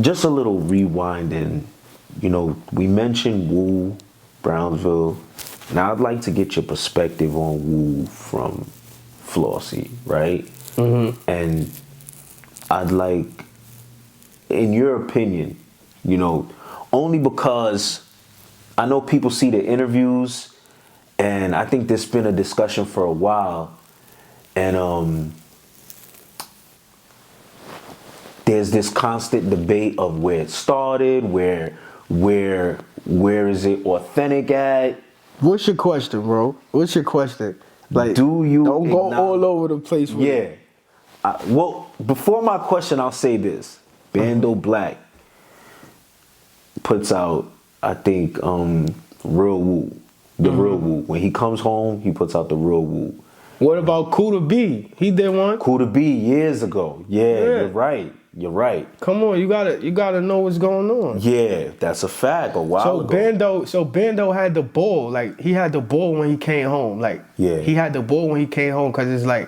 Just a little rewinding. You know, we mentioned Woo, Brownsville. Now I'd like to get your perspective on Woo from Flossie, right? And I'd like, in your opinion, you know, only because I know people see the interviews, and I think there's been a discussion for a while, and there's this constant debate of where it started, where is it authentic at? What's your question, bro? What's your question? Like, do you don't go all over the place with it. Well, before my question, I'll say this. Bando Black puts out, I think, Real Woo. The Real Woo. When he comes home, he puts out the Real Woo. What about Kuda B? He did one. Kuda B years ago. Yeah, you're right. You're right. Come on, you gotta know what's going on. Yeah, that's a fact. A while ago. Bando had the ball. Like, he had the ball when he came home. Like, he had the ball when he came home, because it's like,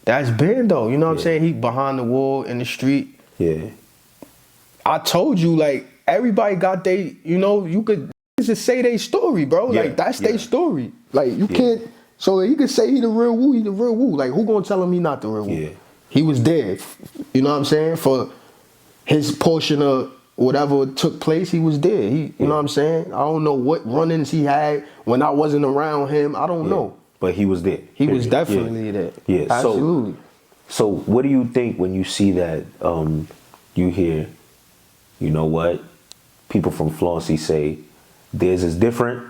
that's Bando. You know what I'm saying? He behind the wall in the street. Yeah. I told you, like, everybody got you know, you could just say their story, bro. Yeah. Like, that's their story. Like, you can't, so he could say he the real Woo, he the real Woo. Like, who gonna tell him he not the real Woo? Yeah. He was there, you know what I'm saying? For his portion of whatever took place, he was there. You know what I'm saying? I don't know what run-ins he had when I wasn't around him. I don't know. But he was there. He was definitely there. Yeah, absolutely. So what do you think when you see that, you hear, you know what, people from Flossie say, theirs is different,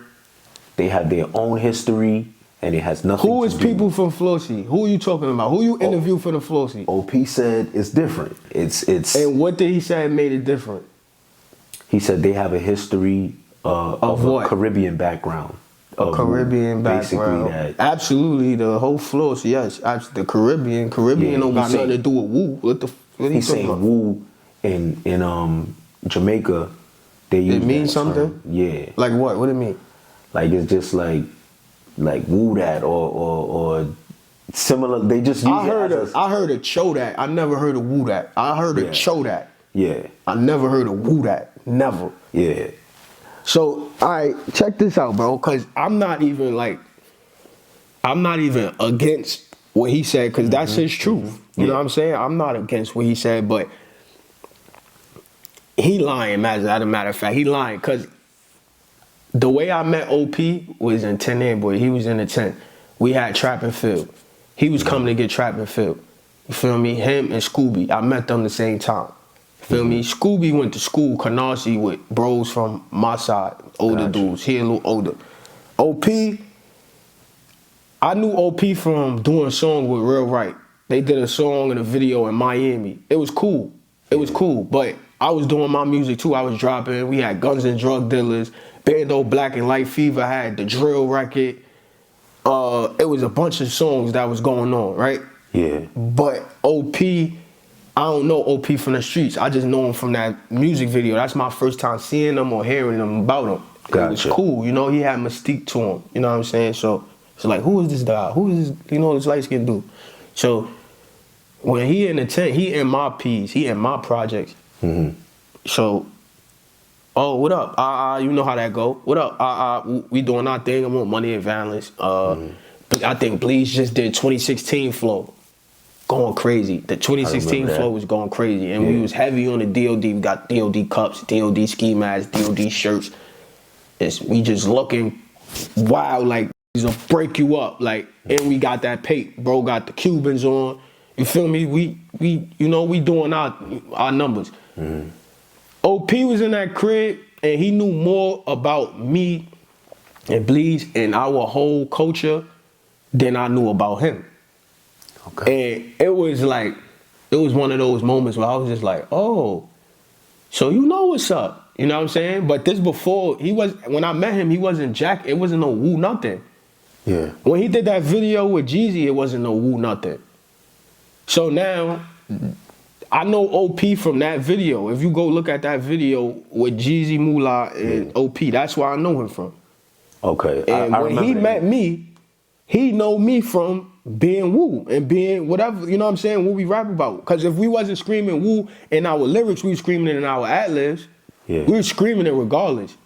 they have their own history, and it has nothing to do. Who is people from Flossie? Who are you talking about? Who you interviewed for the Flossie? OP said it's different. It's. And what did he say made it different? He said they have a history of what? A Caribbean background. A Caribbean background. Basically that. Absolutely, the whole Flossie, yes. The Caribbean don't got nothing to do with Woo. What he's saying about? Woo in Jamaica, they use it means that something? term. Yeah. Like what? What do it mean? Like, it's just like woo that or similar. They just use I heard of cho that. I never heard of woo that. I heard of cho that. Yeah. I never heard of woo that. Never. Yeah. So, all right, check this out, bro, because I'm not even against what he said, because that's his truth. You know what I'm saying? I'm not against what he said, but he lying, as a matter of fact. He lying, because the way I met OP was in 10 Air Boy. He was in the tent. We had Trap and Field. He was coming to get Trap and Field. You feel me? Him and Scooby. I met them the same time. You feel me? Scooby went to school, Canarsie, with bros from my side. Older dudes. He a little older. OP, I knew OP from doing a song with Real Right. They did a song and a video in Miami. It was cool. It was cool. But I was doing my music too. I was dropping. We had Guns and Drug Dealers. Bando Black and Light Fever had the drill record. It was a bunch of songs that was going on, right? Yeah. But OP, I don't know OP from the streets. I just know him from that music video. That's my first time seeing him or hearing him about him. Gotcha. It was cool, you know. He had mystique to him. You know what I'm saying? So it's like, who is this guy? Who is this? You know, this light skinned dude. So when he in the tent, he in my piece, he in my projects. So. Oh, what up? You know how that go. What up? We doing our thing. I want money and violence. I think Bleach just did 2016 flow. Going crazy. The 2016 flow was going crazy. And we was heavy on the DOD. We got DOD cups, DOD ski masks, DOD shirts. We just looking wild, like, he's gonna break you up. Like, and we got that pape. Bro got the Cubans on. You feel me? We you know, we doing our numbers. OP was in that crib, and he knew more about me and Bleeds and our whole culture than I knew about him. Okay. And it was one of those moments where I was just like, oh, so you know what's up. You know what I'm saying? But this before, when I met him, he wasn't Jack. It wasn't no Woo nothing. Yeah. When he did that video with Jeezy, it wasn't no Woo nothing. So now, I know OP from that video. If you go look at that video with Jeezy, Moolah, and OP, that's where I know him from. Okay. And when he met me, he know me from being Woo and being whatever, you know what I'm saying, what we rap about. Because if we wasn't screaming Woo in our lyrics, we were screaming it in our ad-libs. Yeah. We were screaming it regardless.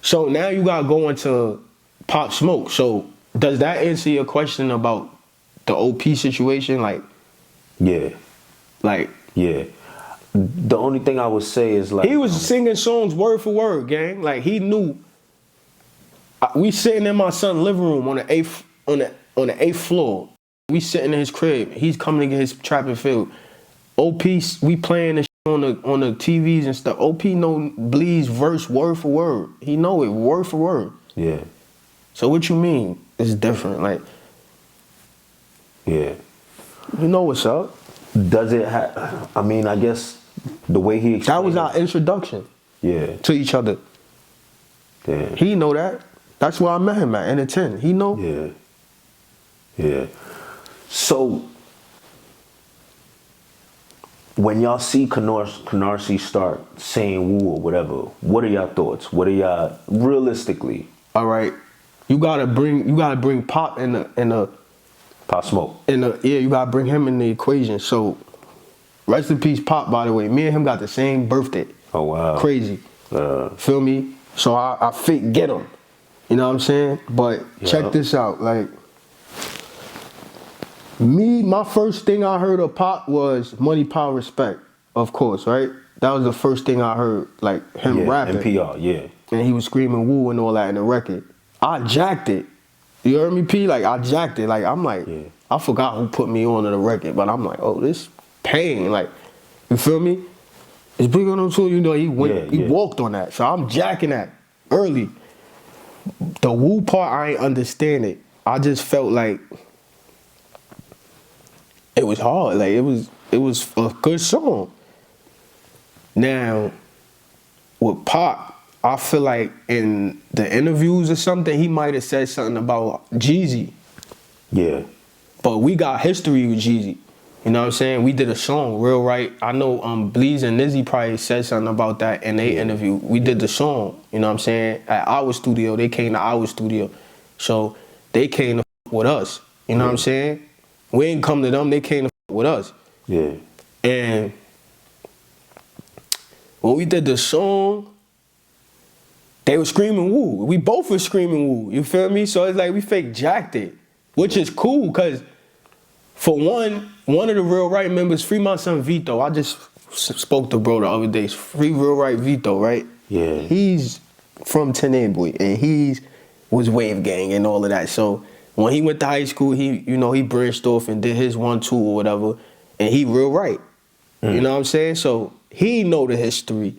So now you gotta go into Pop Smoke. So does that answer your question about the OP situation? Yeah. Yeah. The only thing I would say is like he was singing songs word for word, gang. Like he knew. We sitting in my son's living room on the eighth floor. We sitting in his crib. He's coming to get his trap and field. OP, we playing the on the TVs and stuff. OP know Bleed's verse word for word. He know it word for word. Yeah. So what you mean? It's different. Like, yeah. You know what's up. Does it have? I mean, I guess the way he explained that was our introduction. Yeah. To each other. Damn. He know that. That's where I met him at, in the 10. He know. Yeah. Yeah. So, when y'all see Canarsie start saying Woo or whatever, what are y'all thoughts? What are y'all realistically? All right, you gotta bring Pop in the Pop Smoke. You gotta bring him in the equation. So, rest in peace, Pop. By the way, me and him got the same birthday. Oh wow. Crazy. Feel me? So I fake get him. You know what I'm saying? But check this out, like. My first thing I heard of Pop was Money, Power, Respect, of course, right? That was the first thing I heard, like him rapping. NPR, yeah. And he was screaming Woo and all that in the record. I jacked it. You heard me, P? Like, I jacked it. Like, I'm like, I forgot who put me on to the record, but I'm like, oh, this pain. Like, you feel me? It's big on him too, you know, he walked on that. So I'm jacking that early. The Woo part, I ain't understand it. I just felt like it was hard. Like it was a good song. Now, with Pop, I feel like in the interviews or something, he might have said something about Jeezy. Yeah. But we got history with Jeezy. You know what I'm saying? We did a song, Real Right. I know Bleeds and Nizzy probably said something about that in their interview. We did the song, you know what I'm saying? At our studio, they came to our studio. So they came to with us. You know what I'm saying? We ain't come to them, they came to with us. Yeah. And when we did the song, they were screaming Woo. We both were screaming Woo. You feel me? So it's like we fake jacked it, which is cool because for one of the Real Right members, free my son Vito. I just spoke to bro the other day. Free Real Right Vito, right? Yeah. He's from Tene Boy and he was Wave Gang and all of that. So when he went to high school, he branched off and did his 1-2 or whatever, and he real right. You know what I'm saying? So he know the history.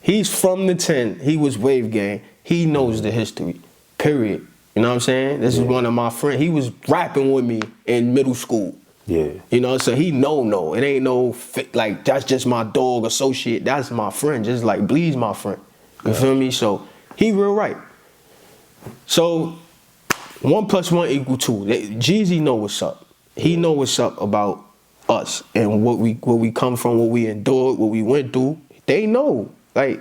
He's from the 10. He was Wave Gang. He knows the history. Period. You know what I'm saying? This is one of my friends. He was rapping with me in middle school. Yeah. You know, so he no. It ain't no like that's just my dog associate. That's my friend. Just like Bleed's my friend. You feel me? So he real right. So 1 + 1 = 2. Jeezy know what's up. He know what's up about us and what we come from, what we endured, what we went through. They know. Like,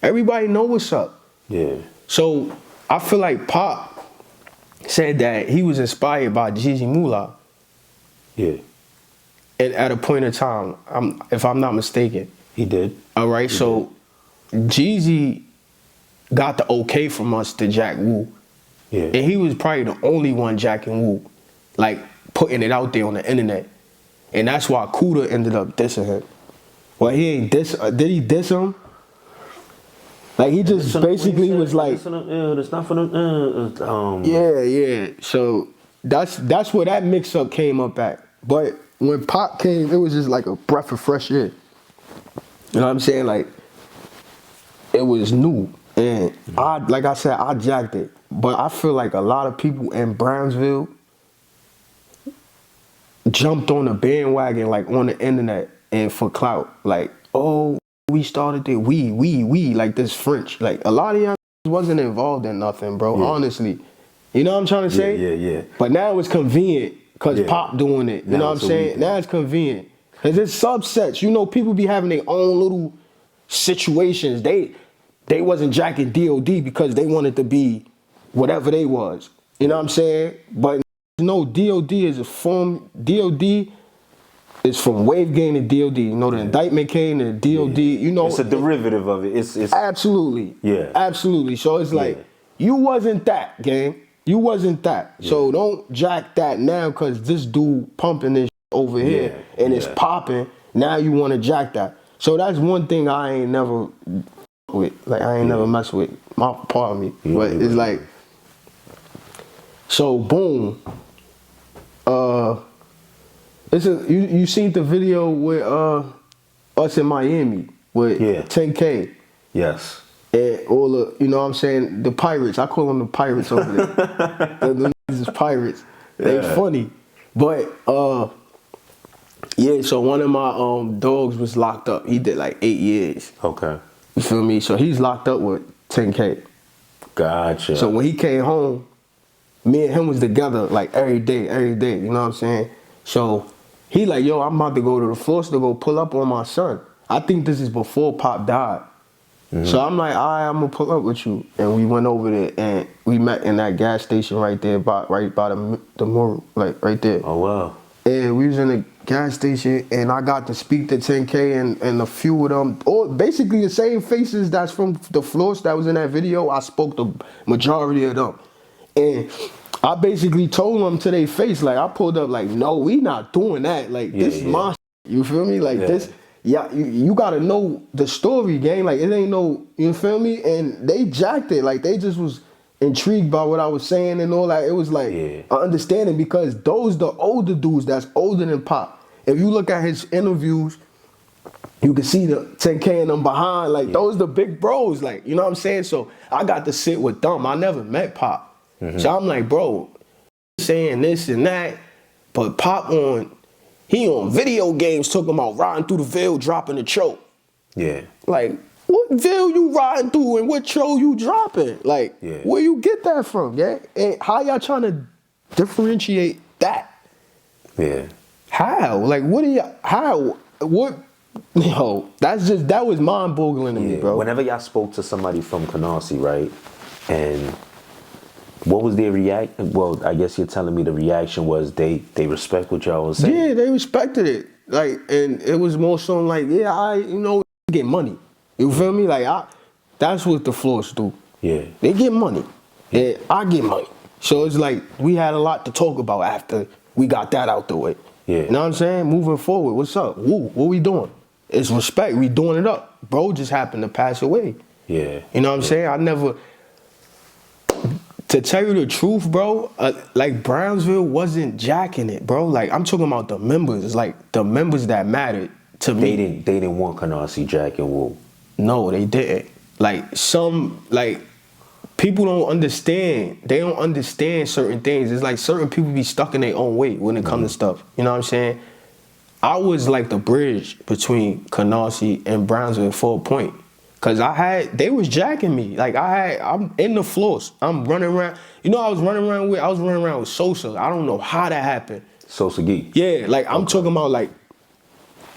everybody know what's up. Yeah. So I feel like Pop said that he was inspired by Jeezy Moolah. Yeah. And at a point in time, if I'm not mistaken. He did. All right, so Jeezy got the okay from us to jack Woo. Yeah. And he was probably the only one jacking Woo, like putting it out there on the internet. And that's why Kuda ended up dissing him. Well, he ain't diss. Did he diss him? Like he just basically was like, "It's not for them." Yeah. So that's where that mix-up came up at. But when Pop came, it was just like a breath of fresh air. You know what I'm saying? Like it was new, and like I said, I jacked it. But I feel like a lot of people in Brownsville jumped on the bandwagon, like on the internet and for clout. Like, oh, we started it. We, like this French. Like a lot of y'all wasn't involved in nothing, bro. Yeah. Honestly. You know what I'm trying to say? Yeah. But now it's convenient because Pop doing it. You know what I'm saying? Now it's convenient. Because it's subsets. You know, people be having their own little situations. They wasn't jacking DOD because they wanted to be whatever they was. You know what I'm saying? But You know, DOD is a form. DOD is from Wave Gang to DOD. You know, the indictment came to DOD. You know, it's a derivative of it. It's absolutely, absolutely. So it's like you wasn't that, gang. You wasn't that. So don't jack that now because this dude pumping this over here and it's popping. Now you want to jack that. So that's one thing I ain't never with. Like I ain't never mess with. My part of me, but it's like. So boom. You seen the video with us in Miami with 10K. Yes. And all the, you know what I'm saying, the pirates. I call them the pirates over there. the niggas is pirates. They funny. But yeah, so one of my dogs was locked up. He did like 8 years. Okay. You feel me? So he's locked up with 10K. Gotcha. So when he came home, me and him was together like every day, you know what I'm saying? So he like, yo, I'm about to go to the force to go pull up on my son. I think this is before Pop died. So I'm like, all right, I'm gonna pull up with you. And we went over there and we met in that gas station right there, right by the moral, like right there. Oh, wow. And we was in the gas station and I got to speak to 10K and a few of them, or basically the same faces that's from the floors that was in that video. I spoke to majority of them. And I basically told them to their face, like I pulled up like, no, we not doing that. Like this is my shit, you feel me? Like this, you gotta know the story, gang. Like it ain't no, you feel me? And they jacked it. Like they just was intrigued by what I was saying and all that. It was like an understanding because those the older dudes that's older than Pop. If you look at his interviews, you can see the 10K and them behind. Like those the big bros. Like, you know what I'm saying? So I got to sit with them. I never met Pop. So I'm like, bro, saying this and that, but Pop he on video games talking about riding through the Ville, dropping the choke. Yeah. Like, what Ville you riding through and what choke you dropping? Like, where you get that from, yeah? And how y'all trying to differentiate that? Yeah. How? Like, what are y'all, how? What? Yo, that was mind-boggling to me, bro. Whenever y'all spoke to somebody from Canarsie, right, and what was their reaction? Well, I guess you're telling me the reaction was they respect what y'all was saying. Yeah, they respected it. Like, and it was more so like, get money. You feel me? Like, that's what the floors do. Yeah. They get money. Yeah, I get money. So it's like, we had a lot to talk about after we got that out the way. Yeah. You know what I'm saying? Moving forward, what's up? Woo, what we doing? It's respect. We doing it up. Bro just happened to pass away. Yeah. You know what I'm saying? I never... To tell you the truth, bro, like Brownsville wasn't jacking it, bro. Like I'm talking about the members, like the members that mattered to me. They didn't want Canarsie jacking Woo. No, they didn't. Like people don't understand. They don't understand certain things. It's like certain people be stuck in their own way when it comes to stuff. You know what I'm saying? I was like the bridge between Canarsie and Brownsville for a point. Cause they was jacking me. Like I'm in the floors. I'm running around. You know, I was running around with Sosa. I don't know how that happened. Sosa Geek. Yeah, like I'm talking about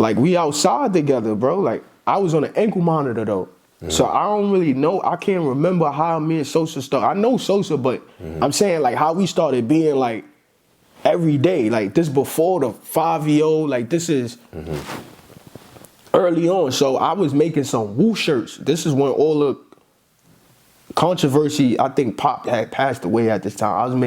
like we outside together, bro. Like I was on an ankle monitor though. So I don't really know. I can't remember how me and Sosa started. I know Sosa, but I'm saying like how we started being like every day. Like this before the 5-year-old. Like this is early on. So I was making some Woo shirts. This is when all the controversy, I think Pop had passed away at this time.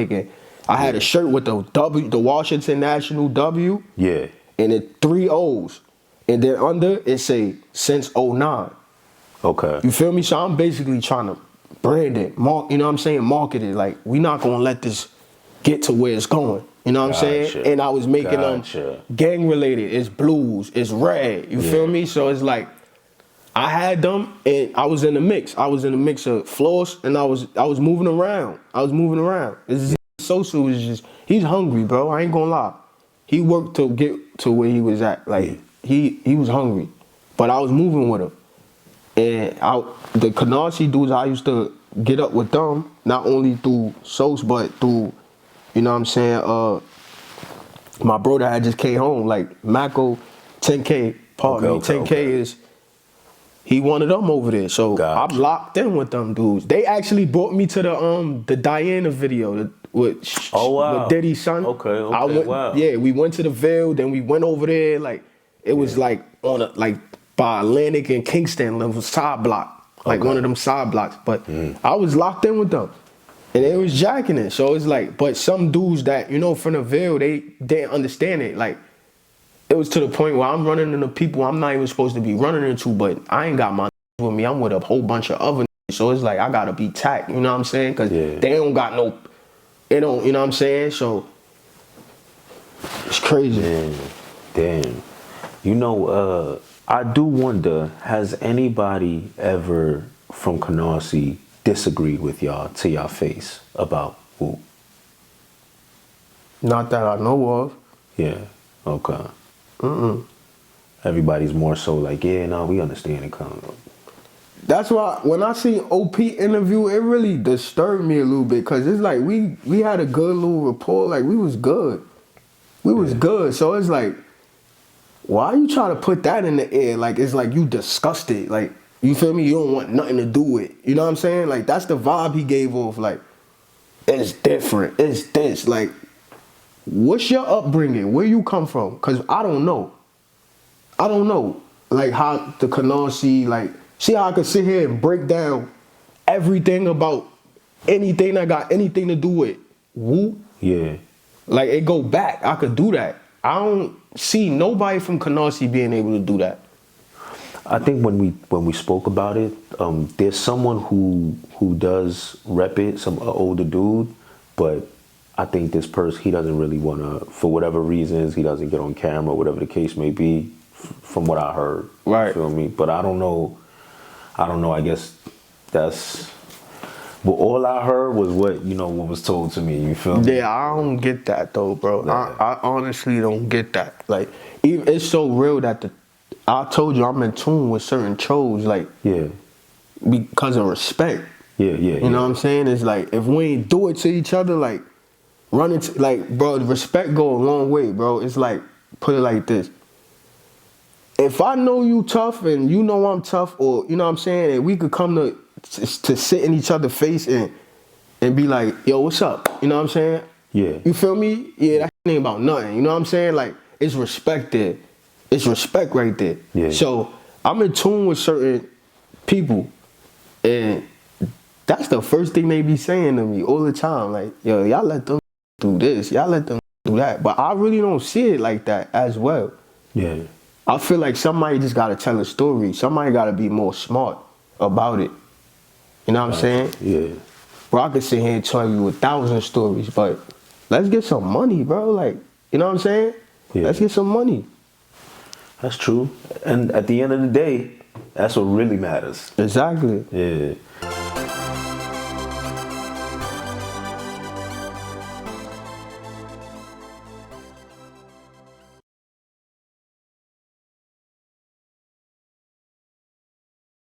I had a shirt with the Washington National W. Yeah. And it 3 O's. And then under it say since 09. Okay. You feel me? So I'm basically trying to brand it, you know what I'm saying? Market it. Like, we not gonna let this get to where it's going. You know what I'm saying? And I was making them gang related. It's blues, it's red. You feel me? So it's like I had them and I was in the mix. I was in the mix of floors and I was moving around. Sosa was just, he's hungry, bro. I ain't gonna lie. He worked to get to where he was at. Like he was hungry. But I was moving with him. And the Canarsie dudes, I used to get up with them, not only through Sosa, but through, you know what I'm saying, my brother had just came home, like Mako, 10K, pardon me, 10K is, he wanted them over there. So I'm locked in with them dudes. They actually brought me to the Diana video, Oh, wow. with Diddy's son. Okay, wow. Yeah, we went to the Ville, then we went over there. Like it was like on a like by Atlantic and Kingston, little side block, like one of them side blocks. But I was locked in with them, and they was jacking it. So it's like, but some dudes that from the Ville, they didn't understand it. Like it was to the point where I'm running into people I'm not even supposed to be running into, but I ain't got my with me. I'm with a whole bunch of other. So it's like I gotta be tact. You know what I'm saying? Cause they don't got no. They don't. You know what I'm saying? So it's crazy. Damn. I do wonder, has anybody ever from Canarsie disagreed with y'all to y'all face about Woo? Not that I know of. Yeah. Okay. Everybody's more so like, yeah, no, we understand it coming up. That's why when I see OP interview, it really disturbed me a little bit because it's like we had a good little rapport. Like we was good. We was good. So it's like, why you trying to put that in the air? Like it's like you disgusted. Like you feel me? You don't want nothing to do with it. You know what I'm saying? Like that's the vibe he gave off. Like it's different. It's this. Like what's your upbringing? Where you come from? Cause I don't know. Like how the Canarsie, like see how I could sit here and break down everything about anything that got anything to do with Woo. Yeah. Like it go back. I could do that. I don't see nobody from Canarsie being able to do that. I think when we spoke about it, there's someone who does rep it, some older dude, but I think this person, he doesn't really want to, for whatever reasons, he doesn't get on camera, whatever the case may be, from what I heard. Right. You feel me? But I don't know. I guess that's. But all I heard was what was told to me. You feel me? Yeah, I don't get that though, bro. Nah. I honestly don't get that. Like, even, it's so real that I told you I'm in tune with certain chos, like, because of respect. Yeah. You know what I'm saying? It's like if we ain't do it to each other, like, run it, like, bro. Respect go a long way, bro. It's like, put it like this. If I know you tough and you know I'm tough, or you know what I'm saying, and we could come to sit in each other's face and be like, yo, what's up? You know what I'm saying? Yeah. You feel me? Yeah, that ain't about nothing. You know what I'm saying? Like, it's respect there. It's respect right there. Yeah. So I'm in tune with certain people, and that's the first thing they be saying to me all the time. Like, yo, y'all let them do this, y'all let them do that. But I really don't see it like that as well. Yeah. I feel like somebody just gotta tell a story. Somebody gotta be more smart about it. You know what I'm saying? Yeah. Bro, I could sit here and tell you 1,000 stories, but let's get some money, bro. Like, you know what I'm saying? Yeah. Let's get some money. That's true. And at the end of the day, that's what really matters. Exactly. Yeah.